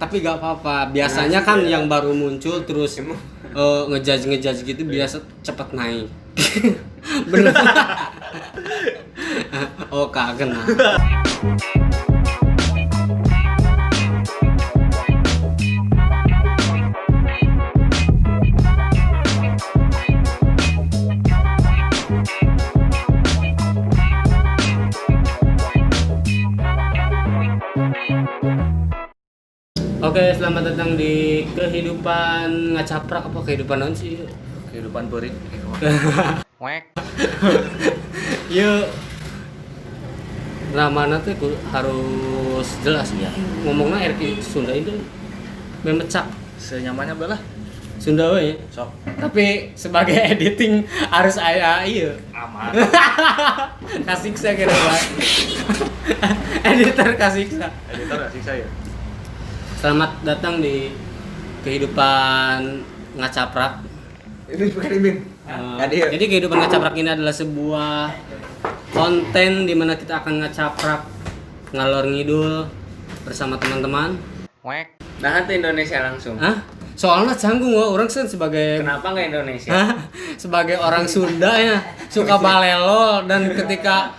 tapi gak apa-apa. Biasanya kan yang baru muncul terus ngejudge gitu biasa cepet naik. Bener. Oh kagak nah. Oke, selamat datang di kehidupan ngacaprak apa kehidupan non sih? Kehidupan peuring. Wek. Yuk. Namanya tuh harus jelas ya. Ngomongnya RQ Sunda itu memecak Senyamannya belah. Sunda we. Sok. Tapi sebagai editing harus aya ieu. Aman. Kasiksa kira bae. Editor kasiksa. Editor gak sih saya? Selamat datang di kehidupan ngacaprak. Ini bukan ini. Jadi kehidupan ngacaprak ini adalah sebuah konten di mana kita akan ngacaprak ngalor ngidul bersama teman-teman. Wek. Nah, itu Indonesia langsung. Hah? Soalnya canggung orang kan sebagai Kenapa nggak Indonesia? sebagai orang Sunda ya suka balelo dan ketika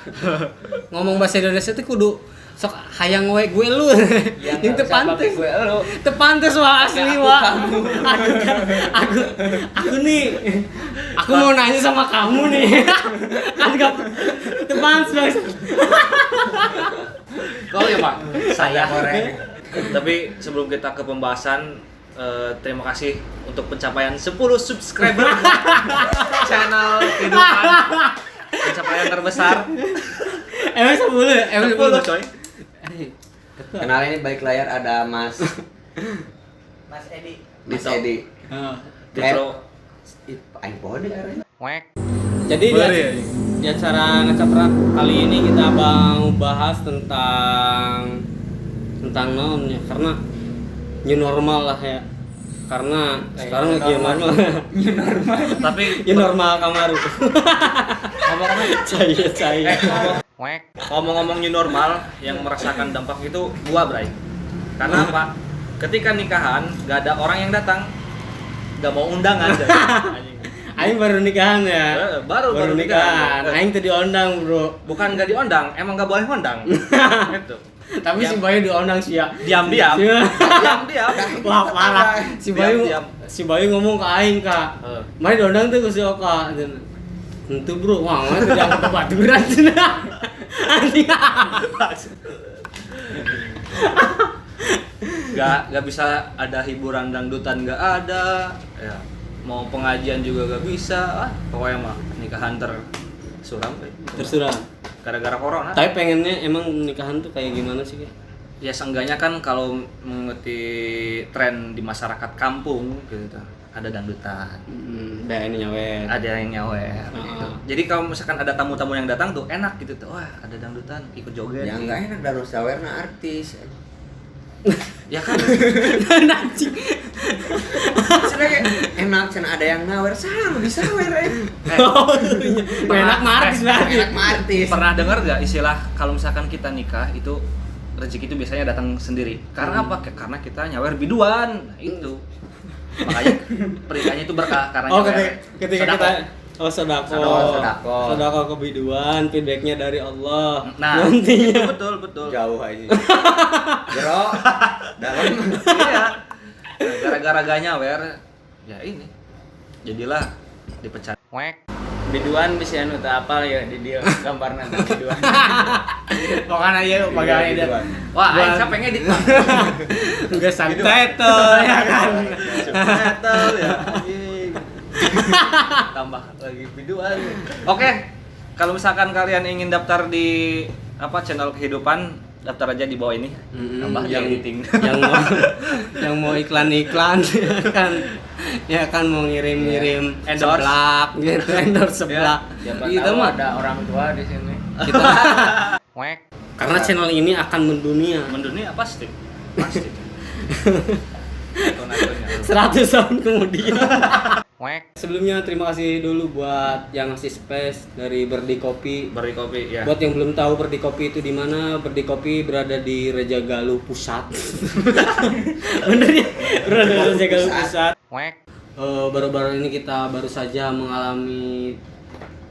ngomong bahasa Indonesia tuh kudu sok hayang we gue lu yang tepantes gue lu. tepantes wah asli wah aku nih aku mau nanya sama kamu nih kan gak tepantes banget. Kau ya Pak. Saya goreng. Tapi sebelum kita ke pembahasan, terima kasih untuk pencapaian 10 subscriber channel kehidupan. Pencapaian terbesar. Emang 10 ya? Emang 10 coy. Kenalin ini balik layar ada Mas Edi. Mas Edi. Dito. Aing pohon deh arahnya. Wek. Jadi di acara ngacaprak kali ini kita mau bahas tentang non ya, karena new normal lah ya. Karena sekarang lagi normal. New normal. Tapi New normal kamaru. Cahaya. Wek. Ngomong-ngomong new normal, yang merasakan dampak itu gua, Bray. Karena apa? Ketika nikahan, gak ada orang yang datang. Gak mau undangan. Aing baru nikahan ya. Baru nikahan. Aing tadi diundang, Bro. Bukan gak diundang, emang gak boleh ngundang. Gitu. Tapi si Bayu diundang sih ya. Diam-diam. Diam-diam. Wah, parah. Diam-diam. Si Bayu ngomong ke aing, Kak. Mari diundang tuh ke si Oka. Tentu, Bro. Wah, mana tuh diangkat baturan cenah. Gak bisa ada hiburan dangdutan, gak ada ya. Mau pengajian juga gak bisa. Pokoknya mah nikahan tersuram. Tersuram Gara-gara corona. Tapi pengennya emang nikahan tuh kayak gimana sih, Kak? Ya seenggaknya kan kalau mengikuti tren di masyarakat kampung gitu, ada dangdutan. Ada ini nyawer. Ada yang nyawer gitu. Jadi kalau misalkan ada tamu-tamu yang datang tuh enak gitu tuh. Wah, ada dangdutan, ikut joget. Yang enggak enak dan sawerna artis. Ya kan. Nanti. Enak cenah ada yang nawer sama bisa sawer Enak martis berarti. Enak martis. Pernah dengar gak istilah kalau misalkan kita nikah itu rezeki itu biasanya datang sendiri. Karena apa? Karena kita nyawer biduan. Nah, itu. Makanya pernikahannya itu berkah karena nyawer. Ketika Sodako. kita sodako kebiduan, feedbacknya dari Allah. Nah, nantinya betul. Jauh aja. Jero dalam. Iya. Nah, gara-gara gak nyawer, ya ini. Jadilah dipecat. Wek. Biduan bisa anu teu apal ya di dia gambarna biduan. pokoknya ya pagaya dia. Wah, aing siapa ngedit, Bang? Enggak subtitle ya kan. Subtitle ya. Anjing. Tambah lagi biduan. Oke. Kalau misalkan kalian ingin daftar di channel kehidupan, daftar aja di bawah ini. Tambah yang editing. yang mau iklan-iklan ya kan mau ngirim Endorse. seblak gitu, endorse seblak. Siapa Kita tahu mah ada orang tua di sini. kita Wek. karena channel ini akan mendunia. Mendunia pasti. Pasti. 100 tahun kemudian. Sebelumnya terima kasih dulu buat yang ngasih space dari Berdi Kopi. Beri kopi ya. Buat yang belum tahu Berdi Kopi itu di mana, Berdi Kopi berada di Rejagalu Pusat. Bener ya? Berada di Rejagalu Pusat. Baru-baru ini kita baru saja mengalami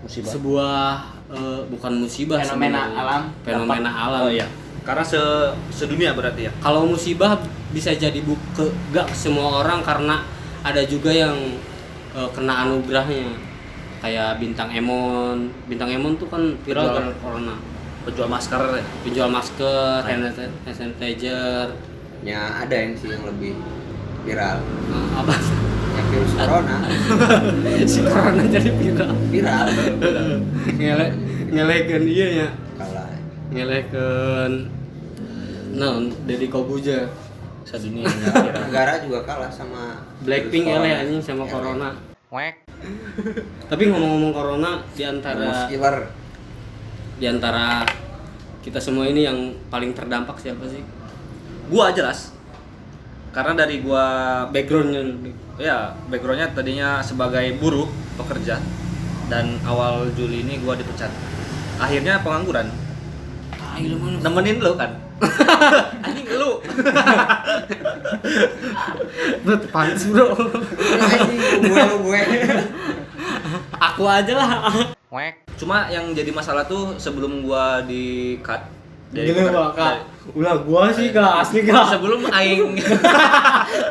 sebuah bukan musibah, Fenomena sebenarnya. alam. Fenomena alam. Oh iya. Karena sedunia berarti ya. Kalau musibah bisa jadi gak semua orang, karena ada juga yang kena anugerahnya. Kayak Bintang Emon. Bintang Emon tuh kan viral Penjual- karena corona. Penjual masker ya. Penjual masker, hand sanitizer, Ya ada yang sih yang lebih viral. apa Yang virus corona si corona jadi viral. viral. Ngelekeun iya ya. Kalah. Ngelekeun Deddy Kobuja. Sedunia ya. Negara juga kalah sama Blackpink virus eleh corona. anjing sama Eleh. corona. Tapi ngomong-ngomong corona, di antara Killer. kita semua ini yang paling terdampak siapa sih? Gua jelas. Karena dari gua Backgroundnya backgroundnya tadinya sebagai buruh pekerja dan awal Juli ini gua dipecat. Akhirnya pengangguran. Tai lu mana? Nemenin lu kan. Anjing lu. Bro, pantes bro. Anjing gue. Aku aja lah. Cuma yang jadi masalah tuh sebelum gua di cut Gila Pak, Kak. Ulah gua sih Kak, asli Kak. sebelum aing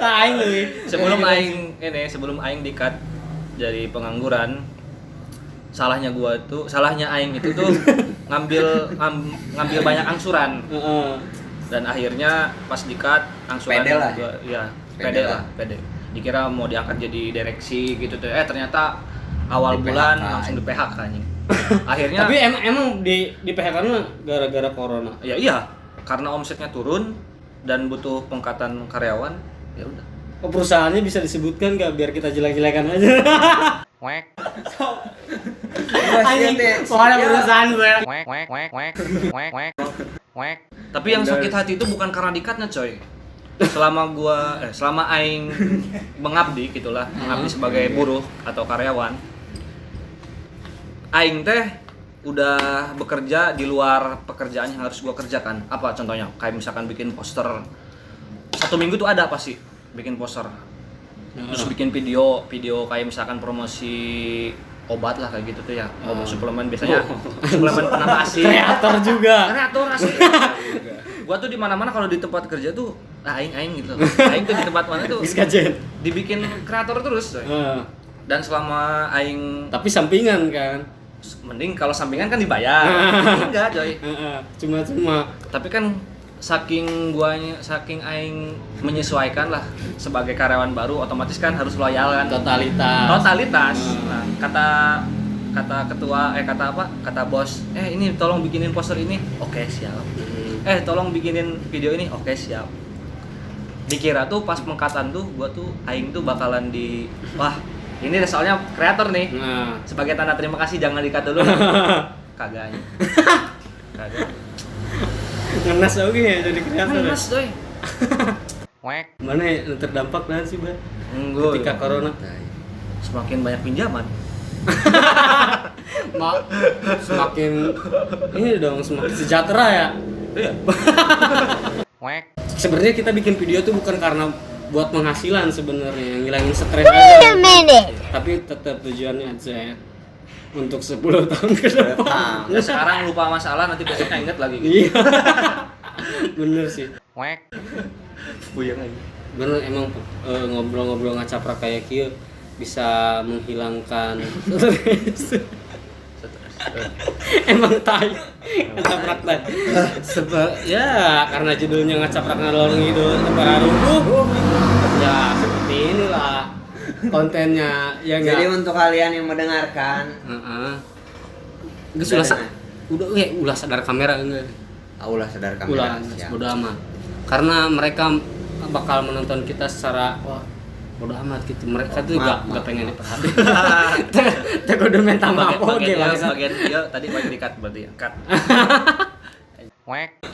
Taing lu. sebelum aing di cut dari pengangguran, salahnya aing itu tuh ngambil banyak angsuran. Heeh. Dan akhirnya pas di cut angsuran Pede lah gua, ya Pede pede lah, pede. Dikira mau diangkat jadi direksi gitu tuh. Ternyata awal Di bulan PHK. langsung di PHK anjing. Akhirnya Tapi emang di PHK-nya gara-gara corona. ya iya, karena omsetnya turun dan butuh pengangkatan karyawan, ya udah. Oh, perusahaannya bisa disebutkan nggak biar kita jelek-jelekan aja? Anjing, soalnya perusahaan gue. Tapi yang sakit hati itu bukan karena dikatnya coy. Selama aing mengabdi gitulah, mengabdi sebagai buruh atau karyawan. Aing teh udah bekerja di luar pekerjaan yang harus gua kerjakan. Apa contohnya? Kayak misalkan bikin poster. 1 minggu tuh ada pasti bikin poster. Terus bikin video kayak misalkan promosi obat lah kayak gitu tuh ya. Obat suplemen biasanya. Suplemen penambah asi. Kreator juga. Kreator asli. Gua tuh di mana-mana kalau di tempat kerja tuh aing gitu. Aing tuh di tempat mana tuh Biskajen. dibikin kreator terus. Coy. Dan selama aing Tapi sampingan kan. mending kalau sampingan kan dibayar. Enggak, coy. Cuma Tapi kan saking aing menyesuaikan lah sebagai karyawan baru, otomatis kan harus loyal kan. Totalitas. Nah, kata ketua kata bos, ini tolong bikinin poster ini. Oke, siap. Tolong bikinin video ini. Oke, siap. Dikira tuh pas pengangkatan tuh gua tuh aing tuh bakalan ini soalnya kreator nih. Nah. Sebagai tanda terima kasih jangan di-cut dulu. Kagak. Kagak. Ngenes oke ya jadi kreator. Mas, coy. Mana yang terdampak dan sih, Bang? Enggak. Ketika corona. Semakin banyak pinjaman. Semakin ini dong, semakin sejahtera ya. Iya. Sebenarnya kita bikin video tuh bukan karena buat penghasilan sebenarnya, ngilangin stres aja. Tapi tetap tujuannya aja untuk 10 tahun ke depan. Ya, sekarang lupa masalah nanti besoknya inget lagi. Iya. Bener sih. Buyang lagi. Bener emang ngobrol-ngobrol ngacaprak kayak kieu bisa menghilangkan stres. Emang tai ngacaprak tai. Ya karena judulnya ngacaprak ngalor ngidul para rubuh. Ya seperti inilah kontennya ya enggak. Jadi untuk kalian yang mendengarkan, Geus ulah sadar kamera enggak? ulah sadar kamera. Ulah Siap. bodo amat. Karena mereka bakal menonton kita secara bodo amat gitu. Mereka tuh enggak pengen diperhatiin. Teh kudu minta maaf oke bagian tadi bagian di-cut berarti ya. Cut.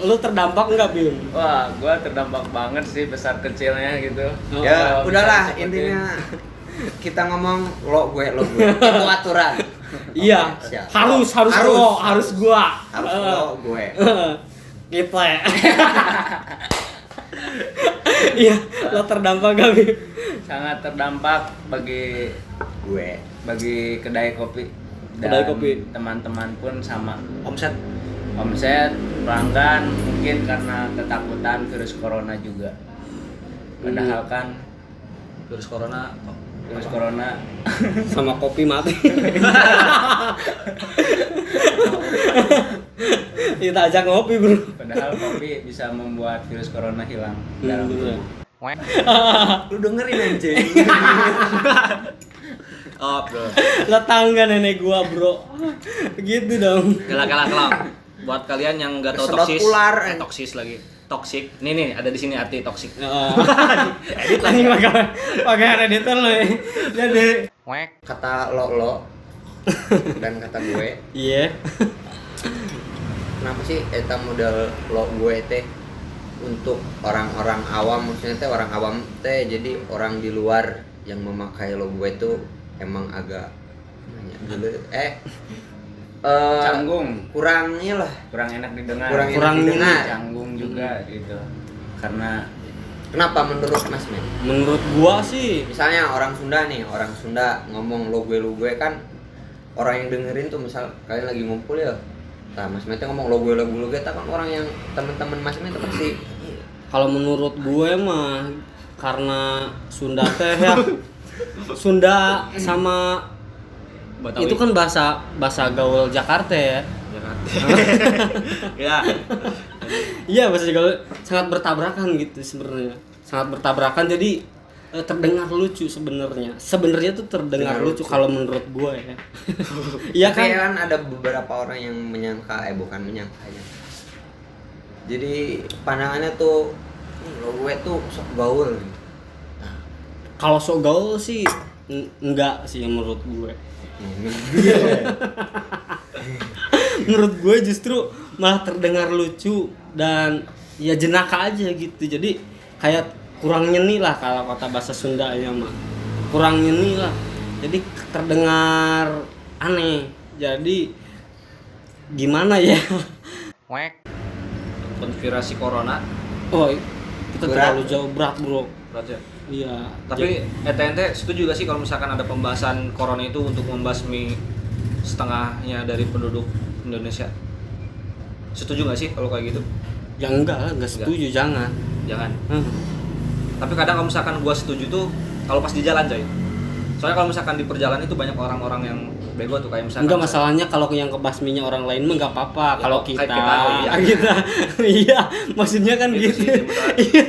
Lu terdampak enggak, Bim? Wah, gua terdampak banget sih besar kecilnya gitu. Ya, Kalau udahlah bisa intinya kita ngomong lo gue itu aturan. Iya, Oke, siap. harus gua. Harus lo gue. Kita ya. Iya, lo terdampak gak, Bib? Sangat terdampak bagi Gue. kedai kopi Kedai dan kopi. teman-teman pun sama. Omset Omset, pelanggan mungkin karena ketakutan virus corona juga. Padahal kan virus corona virus corona Sama kopi mati. Kita ajak ngopi, Bro. padahal kopi bisa membuat virus corona hilang dalam Bener. tubuh. Lu dengerin anjing. oh bro Lo tau gak nenek gua, Bro? Gitu dong. kelak buat kalian yang nggak tahu Kesedot toksis ular. toksis lagi toksik nih ada di sini arti toksik Edit lagi pakai editor lo ya. Jadi Kata lo dan kata gue. iya. Kenapa sih eta model lo gue teh untuk orang-orang awam, maksudnya teh orang awam teh jadi orang di luar yang memakai lo gue tuh emang agak dulu Canggung, kurangnya lah, kurang enak didengar. kurang didengar. Canggung juga gitu. Karena Kenapa menurut Mas Men? Menurut gua sih Misalnya orang Sunda ngomong lo gue kan orang yang dengerin tuh, misal kalian lagi ngumpul ya, nah Mas Men ngomong lo gue kan orang yang teman-teman Mas Men tuh pasti kalau menurut gue mah karena Sunda teh ya. Sunda sama Betawi. itu kan bahasa gaul Jakarta ya. ya Iya, bahasa gaul sangat bertabrakan gitu sebenarnya. Sangat bertabrakan jadi terdengar lucu sebenarnya. Sebenarnya tuh terdengar lucu kalau menurut gue ya. Iya Tapi kan? kan ada beberapa orang yang menyangka, bukan menyangka ya. Jadi pandangannya tuh lo gue tuh sok gaul. Kalau sok gaul sih enggak sih menurut gue. Menurut gue justru malah terdengar lucu dan ya jenaka aja gitu. Jadi kayak kurang nyeni lah kalau kata bahasa Sundanya mah. Kurang nyeni lah. Jadi terdengar aneh. Jadi gimana ya? konspirasi corona Oh, kita Berat. terlalu jauh, berat, Bro. berarti ya. Iya. Tapi ente setuju gak sih kalau misalkan ada pembahasan corona itu untuk membasmi setengahnya dari penduduk Indonesia? Setuju gak sih kalau kayak gitu? Ya enggak lah, enggak setuju, jangan. Jangan. Hmm. Tapi kadang kalau misalkan gua setuju tuh kalau pas di jalan coy. Soalnya kalau misalkan di perjalanan itu banyak orang-orang yang bego tuh kayak misalkan Enggak, masalahnya kalau yang kebasminya orang lain mah enggak apa-apa. Ya, Kalau kayak kita, kita, oh iya. kita, iya, maksudnya kan Itu gitu. sih, beneran. Iya.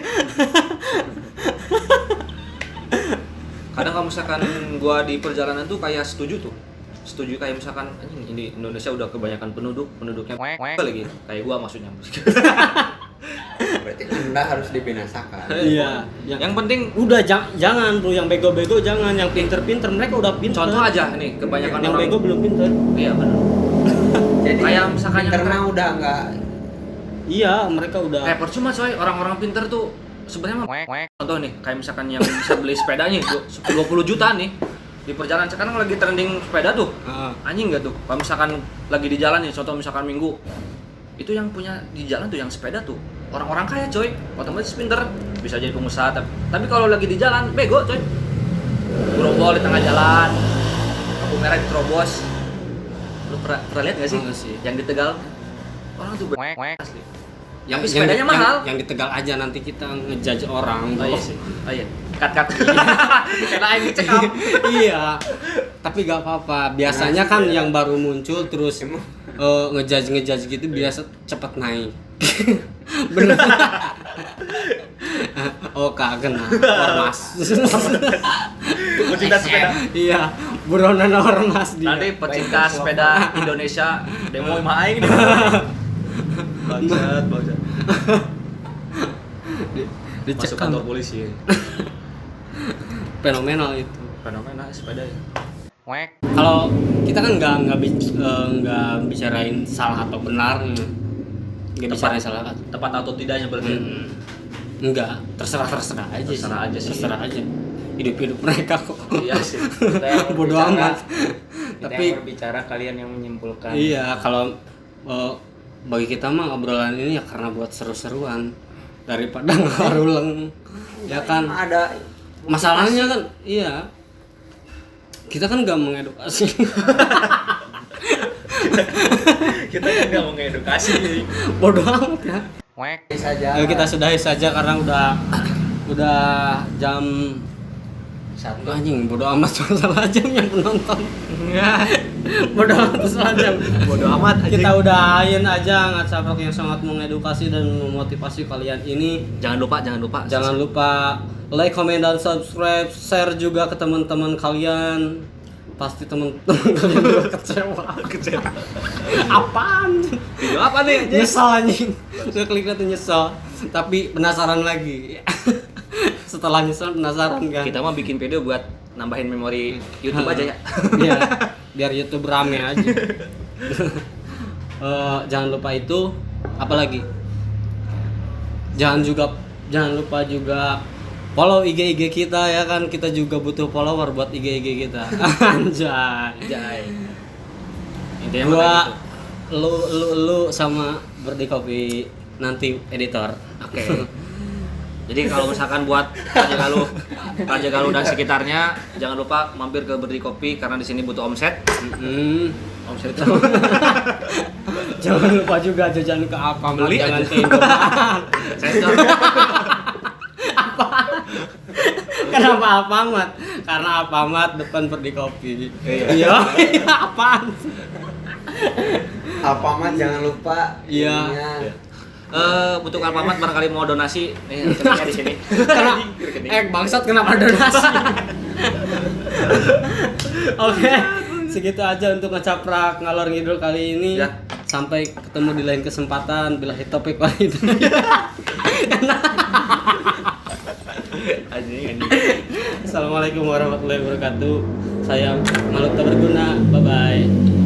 kadang kalau misalkan gua di perjalanan tuh kayak setuju kayak misalkan anjing ini Indonesia udah kebanyakan penduduknya lagi kayak gua maksudnya. Berarti Anda harus dibinasakan. Iya. Yang penting Udah jangan bro, yang bego-bego jangan, yang pinter-pinter mereka udah pinter. contoh aja nih kebanyakan yang orang bego belum pinter. iya benar Jadi kayak misalkan yang karena udah enggak Iya, mereka udah. kayak percuma coy orang-orang pinter tuh sebenarnya contoh nih kayak misalkan yang bisa beli sepedanya 20 juta nih di perjalanan sekarang lagi trending sepeda tuh Ah. anjing nggak tuh kalau misalkan lagi di jalan nih contoh misalkan minggu itu yang punya di jalan tuh yang sepeda tuh orang-orang kaya coy otomatis pinter bisa jadi pengusaha tapi kalau lagi di jalan bego coy gerobol di tengah jalan lampu merah diterobos lu pernah lihat nggak sih Enggak sih. yang di Tegal orang tuh asli Yang, tapi sepedanya mahal. Yang di Tegal aja nanti kita ngejudge orang. Oh iya sih. Oh iya. Cut. Karena ini cek Iya. Tapi gak apa-apa. Biasanya kan yang baru muncul terus ngejudge gitu biasa cepet naik. Bener. Oh kagak nah. Ormas. Pecinta sepeda. Iya. Buronan ormas dia. Nanti pecinta sepeda Indonesia demo maing deh. Bangsat. Masuk Dicekam. kantor polisi. Fenomenal itu. Fenomena sepeda ya. Kalau kita kan nggak bicarain salah atau benar, nggak bicarain salah. Tepat atau tidaknya berarti. Enggak, terserah aja. Terserah aja sih. Terserah aja. hidup mereka kok. Iya sih. Kita yang Bodoh berbicara- amat. Kita Tapi yang berbicara, kalian yang menyimpulkan. iya, kalau bagi kita mah obrolan ini ya karena buat seru-seruan daripada ngaruleng. Ya kan? Ada Masalahnya kan iya. Kita kan gak mengedukasi. Kita kan nggak mau ngedukasi. Bodoh amat ya. Wek. saja. Ayo kita sudahi saja karena udah jam Satu. anjing, bodoh amat masalah jam yang penonton. Bodoh amat masalah jam. Bodoh amat anjing. Kita udahin aja ngacaprak yang sangat mengedukasi dan memotivasi kalian ini. Jangan lupa Like, comment, dan subscribe. Share juga ke teman-teman kalian. Pasti teman-teman kalian juga kecewa. Apaan? Video apa nih? Nyesel anjing. Udah klik tuh nyesel. Tapi penasaran lagi. Setelah nyesel penasaran kan. Kita mah bikin video buat nambahin memori YouTube aja ya. Iya, biar YouTube rame aja. Jangan lupa itu, apa lagi? Jangan lupa juga follow IG kita ya kan, kita juga butuh follower buat IG kita. Anjay. Intinya Gua mah gitu. lu sama Berdi Kopi nanti editor. Oke. Jadi kalau misalkan buat Raja Galuh dan sekitarnya, jangan lupa mampir ke Berdi Kopi karena di sini butuh omset. Omset itu. Jangan lupa juga jajan ke apa Beli jangan aja. ke Indomaret. Sensor. Kenapa Alfamart? Karena Alfamart depan Berdi Kopi. Iya. Iya, apaan? Alfamart jangan lupa. Iya. ininya. Untuk Alfamart barangkali mau donasi, nih rekeningnya di sini. Kenapa? Bangsat kenapa donasi? Oke, segitu aja untuk ngecaprak ngalor ngidul kali ini. Ya. Sampai ketemu di lain kesempatan. Billahi taufiq wal hidayah. Anjing. Assalamualaikum warahmatullahi wabarakatuh. Saya makhluk tak berguna. Bye bye.